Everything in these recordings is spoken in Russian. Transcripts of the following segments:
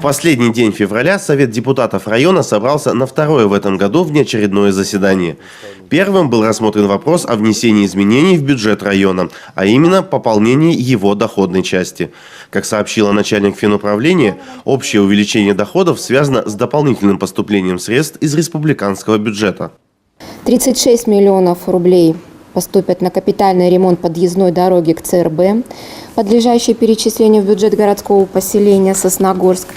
последний день февраля Совет депутатов района собрался на второе в этом году внеочередное заседание. Первым был рассмотрен вопрос о внесении изменений в бюджет района, а именно пополнении его доходной части. Как сообщила начальник финуправления, общее увеличение доходов связано с дополнительным поступлением средств из республиканского бюджета. 36 миллионов рублей поступят на капитальный ремонт подъездной дороги к ЦРБ, подлежащей перечислению в бюджет городского поселения Сосногорск.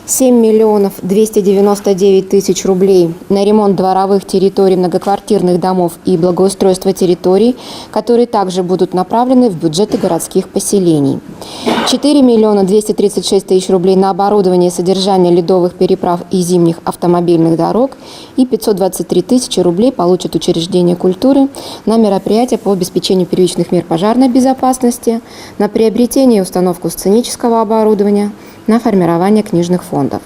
7 миллионов 299 тысяч рублей на ремонт дворовых территорий многоквартирных домов и благоустройство территорий, которые также будут направлены в бюджеты городских поселений. 4 миллиона 236 тысяч рублей на оборудование и содержание ледовых переправ и зимних автомобильных дорог и 523 тысячи рублей получат учреждения культуры на мероприятия по обеспечению первичных мер пожарной безопасности, на приобретение и установку сценического оборудования, на формирование книжных фондов.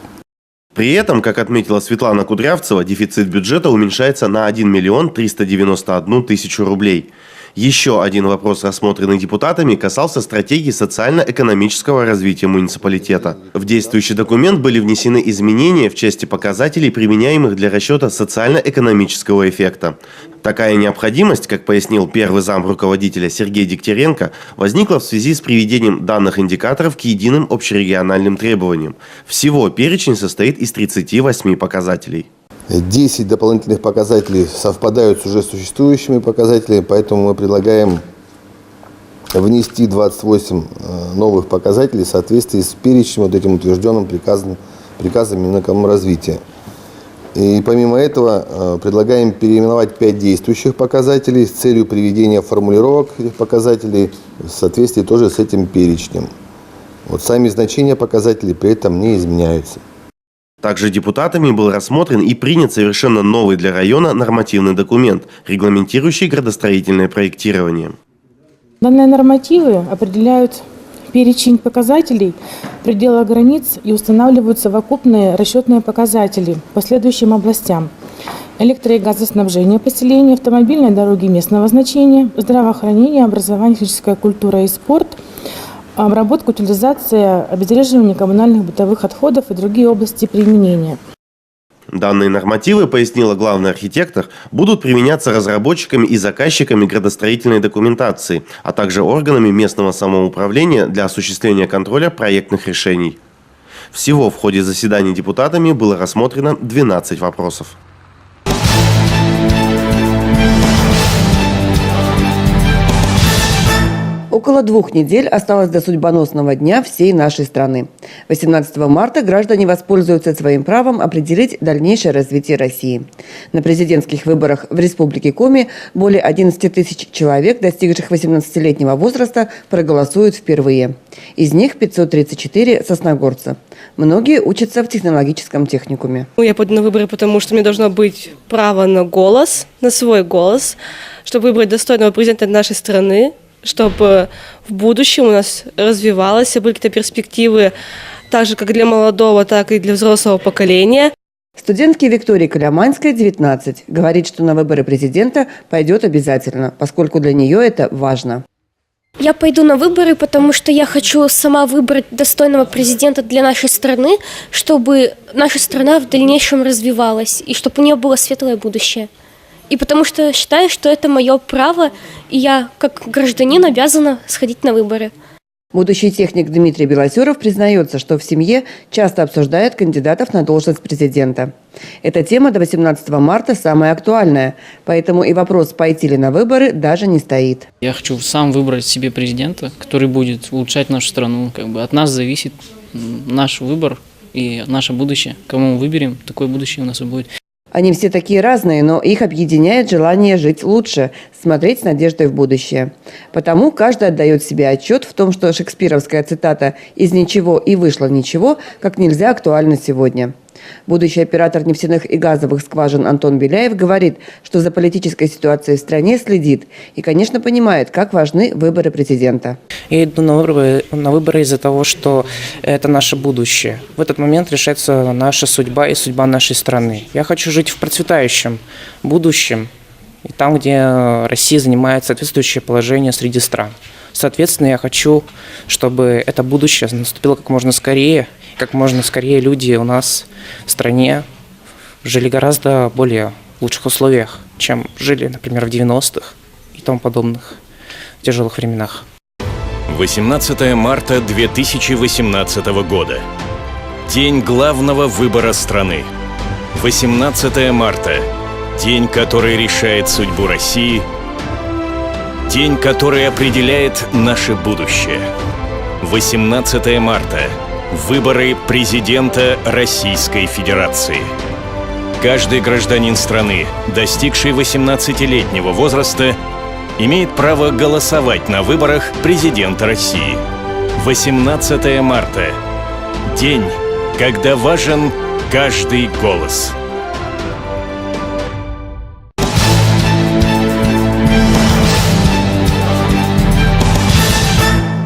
При этом, как отметила Светлана Кудрявцева, дефицит бюджета уменьшается на 1 миллион 391 тысячу рублей. Еще один вопрос, рассмотренный депутатами, касался стратегии социально-экономического развития муниципалитета. В действующий документ были внесены изменения в части показателей, применяемых для расчета социально-экономического эффекта. Такая необходимость, как пояснил первый зам руководителя Сергей Дегтяренко, возникла в связи с приведением данных индикаторов к единым общерегиональным требованиям. Всего перечень состоит из 38 показателей. 10 дополнительных показателей совпадают с уже существующими показателями, поэтому мы предлагаем внести 28 новых показателей в соответствии с перечнем, вот этим утвержденным приказом Минэкономразвития. И помимо этого предлагаем переименовать 5 действующих показателей с целью приведения формулировок этих показателей в соответствии тоже с этим перечнем. Вот сами значения показателей при этом не изменяются. Также депутатами был рассмотрен и принят совершенно новый для района нормативный документ, регламентирующий градостроительное проектирование. Данные нормативы определяют перечень показателей, пределы границ и устанавливают совокупные расчетные показатели по следующим областям: электро- и газоснабжение поселения, автомобильные дороги местного значения, здравоохранение, образование, физическая культура и спорт, обработка, утилизация, обезвреживание коммунальных бытовых отходов и другие области применения. Данные нормативы, пояснила главный архитектор, будут применяться разработчиками и заказчиками градостроительной документации, а также органами местного самоуправления для осуществления контроля проектных решений. Всего в ходе заседаний депутатами было рассмотрено 12 вопросов. Около 2 недель осталось до судьбоносного дня всей нашей страны. 18 марта граждане воспользуются своим правом определить дальнейшее развитие России. На президентских выборах в Республике Коми более 11 тысяч человек, достигших 18-летнего возраста, проголосуют впервые. Из них 534 сосногорца. Многие учатся в технологическом техникуме. Я пойду на выборы, потому что мне должно быть право на голос, на свой голос, чтобы выбрать достойного президента нашей страны, чтобы в будущем у нас развивалось, были какие-то перспективы, так же, как для молодого, так и для взрослого поколения. Студентке Виктории Коляманской 19. Говорит, что на выборы президента пойдет обязательно, поскольку для нее это важно. Я пойду на выборы, потому что я хочу сама выбрать достойного президента для нашей страны, чтобы наша страна в дальнейшем развивалась и чтобы у нее было светлое будущее. И потому что считаю, что это мое право, и я, как гражданин, обязана сходить на выборы. Будущий техник Дмитрий Белозеров признается, что в семье часто обсуждают кандидатов на должность президента. Эта тема до 18 марта самая актуальная, поэтому и вопрос, пойти ли на выборы, даже не стоит. Я хочу сам выбрать себе президента, который будет улучшать нашу страну. От нас зависит наш выбор и наше будущее. Кому мы выберем, такое будущее у нас и будет. Они все такие разные, но их объединяет желание жить лучше, смотреть с надеждой в будущее. Потому каждый отдает себе отчет в том, что шекспировская цитата «из ничего и вышло ничего» как нельзя актуальна сегодня. Будущий оператор нефтяных и газовых скважин Антон Беляев говорит, что за политической ситуацией в стране следит и, конечно, понимает, как важны выборы президента. Я иду на выборы из-за того, что это наше будущее. В этот момент решается наша судьба и судьба нашей страны. Я хочу жить в процветающем будущем, и там, где Россия занимает соответствующее положение среди стран. Соответственно, я хочу, чтобы это будущее наступило как можно скорее, как можно скорее люди у нас в стране жили гораздо более лучших условиях, чем жили, например, в 90-х и тому подобных тяжелых временах. 18 марта 2018 года. День главного выбора страны. 18 марта. День, который решает судьбу России. День, который определяет наше будущее. 18 марта. Выборы президента Российской Федерации. Каждый гражданин страны, достигший 18-летнего возраста, имеет право голосовать на выборах президента России. 18 марта. День, когда важен каждый голос.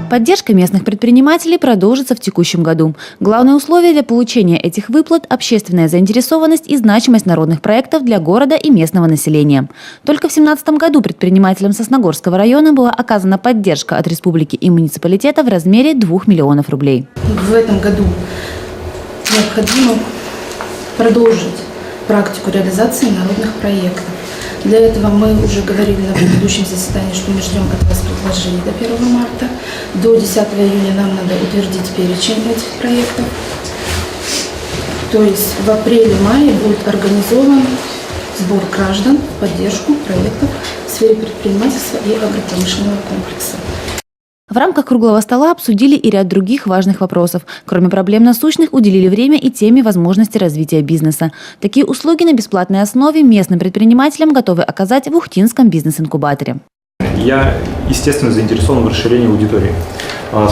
Поддержка местных предпринимателей продолжится в текущем году. Главное условие для получения этих выплат – общественная заинтересованность и значимость народных проектов для города и местного населения. Только в 2017 году предпринимателям Сосногорского района была оказана поддержка от республики и муниципалитета в размере 2 миллионов рублей. В этом году необходимо продолжить практику реализации народных проектов. Для этого мы уже говорили на предыдущем заседании, что мы ждем от вас предложений до 1 марта. До 10 июня нам надо утвердить перечень этих проектов. То есть в апреле-мае будет организован сбор граждан в поддержку проектов в сфере предпринимательства и агропромышленного комплекса. В рамках круглого стола обсудили и ряд других важных вопросов. Кроме проблем насущных, уделили время и теме возможности развития бизнеса. Такие услуги на бесплатной основе местным предпринимателям готовы оказать в Ухтинском бизнес-инкубаторе. Я, естественно, заинтересован в расширении аудитории.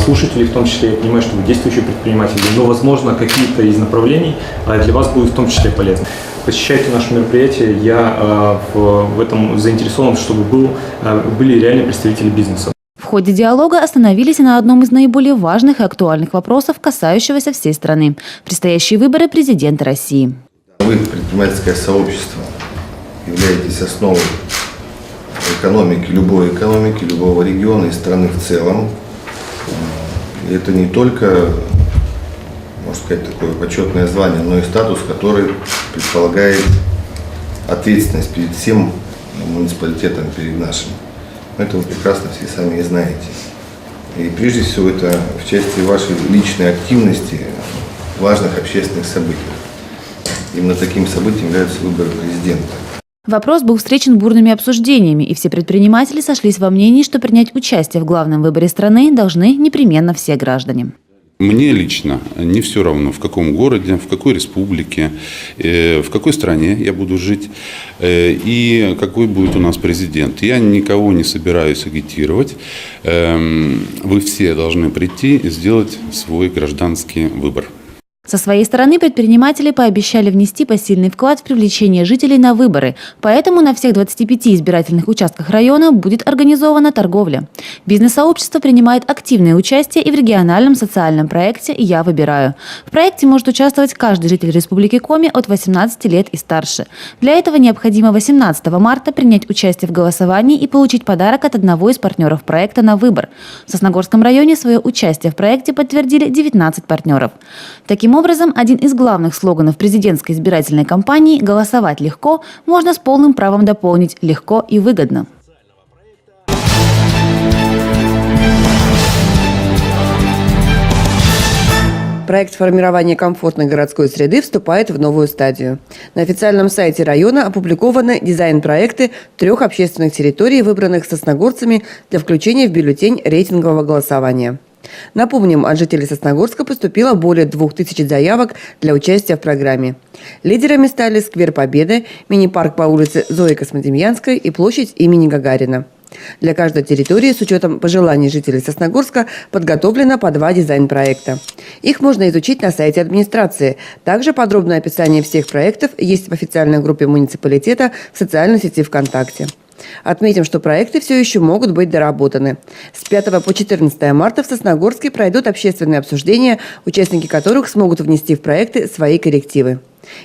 Слушатели, в том числе, я понимаю, что вы действующие предприниматели, но, возможно, какие-то из направлений для вас будут в том числе полезны. Посещайте наше мероприятие, я в этом заинтересован, чтобы были реальные представители бизнеса. В ходе диалога остановились на одном из наиболее важных и актуальных вопросов, касающегося всей страны – предстоящие выборы президента России. Вы, предпринимательское сообщество, являетесь основой экономики, любого региона и страны в целом. И это не только, можно сказать, такое почетное звание, но и статус, который предполагает ответственность перед всем муниципалитетом, перед нашим. Это вы прекрасно все сами и знаете. И прежде всего это в части вашей личной активности в важных общественных событиях. Именно таким событием являются выборы президента. Вопрос был встречен бурными обсуждениями, и все предприниматели сошлись во мнении, что принять участие в главном выборе страны должны непременно все граждане. Мне лично не все равно, в каком городе, в какой республике, в какой стране я буду жить и какой будет у нас президент. Я никого не собираюсь агитировать. Вы все должны прийти и сделать свой гражданский выбор. Со своей стороны предприниматели пообещали внести посильный вклад в привлечение жителей на выборы, поэтому на всех 25 избирательных участках района будет организована торговля. Бизнес-сообщество принимает активное участие и в региональном социальном проекте «Я выбираю». В проекте может участвовать каждый житель Республики Коми от 18 лет и старше. Для этого необходимо 18 марта принять участие в голосовании и получить подарок от одного из партнеров проекта на выбор. В Сосногорском районе свое участие в проекте подтвердили 19 партнеров. Таким образом, один из главных слоганов президентской избирательной кампании «Голосовать легко» можно с полным правом дополнить «Легко и выгодно». Проект формирования комфортной городской среды вступает в новую стадию. На официальном сайте района опубликованы дизайн-проекты 3 общественных территорий, выбранных сосногорцами для включения в бюллетень рейтингового голосования. Напомним, от жителей Сосногорска поступило более 2000 заявок для участия в программе. Лидерами стали Сквер Победы, мини-парк по улице Зои Космодемьянской и площадь имени Гагарина. Для каждой территории с учетом пожеланий жителей Сосногорска подготовлено по 2 дизайн-проекта. Их можно изучить на сайте администрации. Также подробное описание всех проектов есть в официальной группе муниципалитета в социальной сети ВКонтакте. Отметим, что проекты все еще могут быть доработаны. С 5 по 14 марта в Сосногорске пройдут общественные обсуждения, участники которых смогут внести в проекты свои коррективы.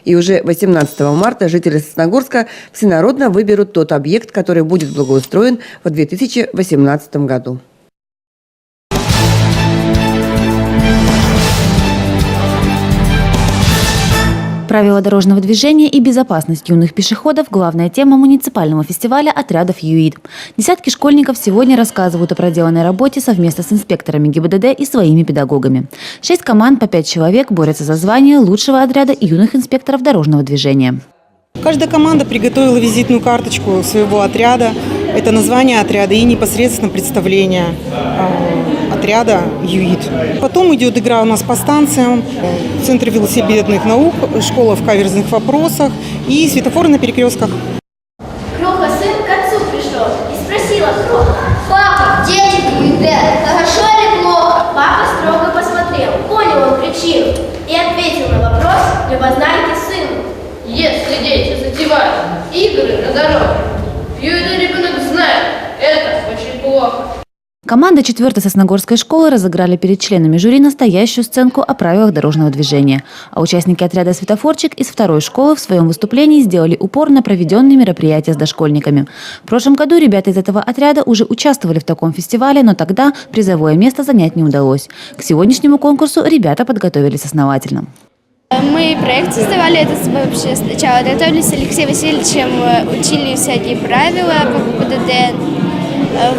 И уже 18 марта жители Сосногорска всенародно выберут тот объект, который будет благоустроен в 2018 году. Правила дорожного движения и безопасность юных пешеходов – главная тема муниципального фестиваля отрядов ЮИД. Десятки школьников сегодня рассказывают о проделанной работе совместно с инспекторами ГИБДД и своими педагогами. 6 команд по 5 человек борются за звание лучшего отряда юных инспекторов дорожного движения. Каждая команда приготовила визитную карточку своего отряда. Это название отряда и непосредственно представление отряда ЮИД. Потом идет игра у нас по станциям, Центр велосипедных наук, школа в каверзных вопросах и светофоры на перекрестках. Кроха сын к отцу пришел и спросила Кроха: «Папа, дети едят, хорошо или плохо?» Папа строго посмотрел, понял он причину и ответил на вопрос любознайки сыну: «Если дети затевают игры на дороге, пьют ребенок знает, это очень плохо». Команда 4-й Сосногорской школы разыграли перед членами жюри настоящую сценку о правилах дорожного движения. А участники отряда «Светофорчик» из 2-й школы в своем выступлении сделали упор на проведенные мероприятия с дошкольниками. В прошлом году ребята из этого отряда уже участвовали в таком фестивале, но тогда призовое место занять не удалось. К сегодняшнему конкурсу ребята подготовились основательно. Мы проект создавали, это вообще сначала готовились с Алексеем Васильевичем, учили всякие правила по ГИБДД.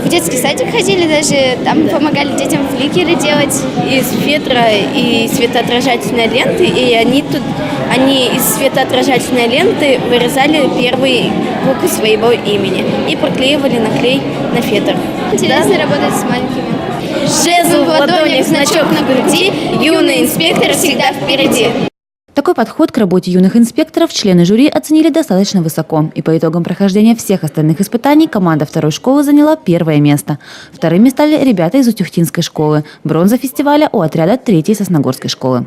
В детский садик ходили даже, там помогали детям фликеры делать. Из фетра и светоотражательной ленты, и они из светоотражательной ленты вырезали первые буквы своего имени и проклеивали на клей на фетр. Интересно работать с маленькими. Жезл в ладонях, значок на груди, юный инспектор всегда впереди. Такой подход к работе юных инспекторов члены жюри оценили достаточно высоко. И по итогам прохождения всех остальных испытаний команда 2-й школы заняла 1-е место. Вторыми стали ребята из Утюхтинской школы. Бронза фестиваля у отряда 3-й Сосногорской школы.